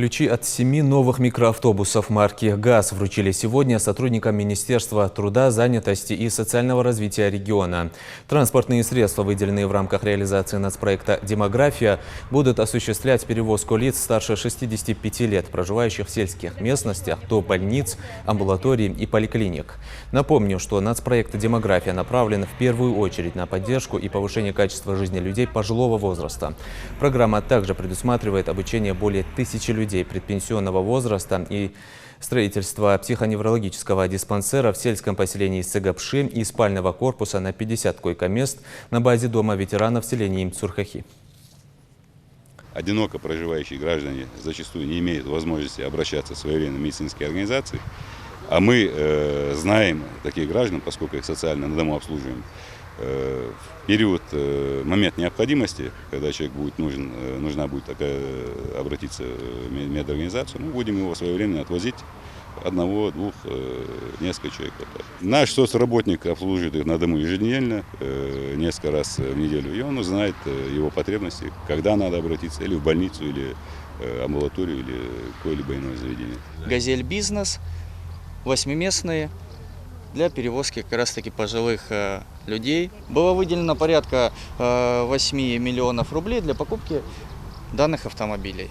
Ключи от 7 новых микроавтобусов марки ГАЗ вручили сегодня сотрудникам Министерства труда, занятости и социального развития региона. Транспортные средства, выделенные в рамках реализации нацпроекта «Демография», будут осуществлять перевозку лиц старше 65 лет, проживающих в сельских местностях, до больниц, амбулаторий и поликлиник. Напомню, что нацпроект «Демография» направлен в первую очередь на поддержку и повышение качества жизни людей пожилого возраста. Программа также предусматривает обучение более 1000 людей предпенсионного возраста и строительство психоневрологического диспансера в сельском поселении Сыгапши и спального корпуса на 50 койко-мест на базе дома ветеранов в селении Цурхахи. Одиноко проживающие граждане зачастую не имеют возможности обращаться в своевременно в медицинские организации. А мы знаем таких граждан, поскольку их социально на дому обслуживаем, в период, момент необходимости, когда человек будет нужна будет обратиться в медорганизацию, мы будем его своевременно отвозить одного, двух, несколько человек. Наш соцработник обслуживает их на дому еженедельно, несколько раз в неделю, и он узнает его потребности, когда надо обратиться, или в больницу, или амбулаторию, или какое-либо иное заведение. «Газель Бизнес», 8-местные, для перевозки как раз таки пожилых людей. Было выделено порядка 8 миллионов рублей для покупки данных автомобилей.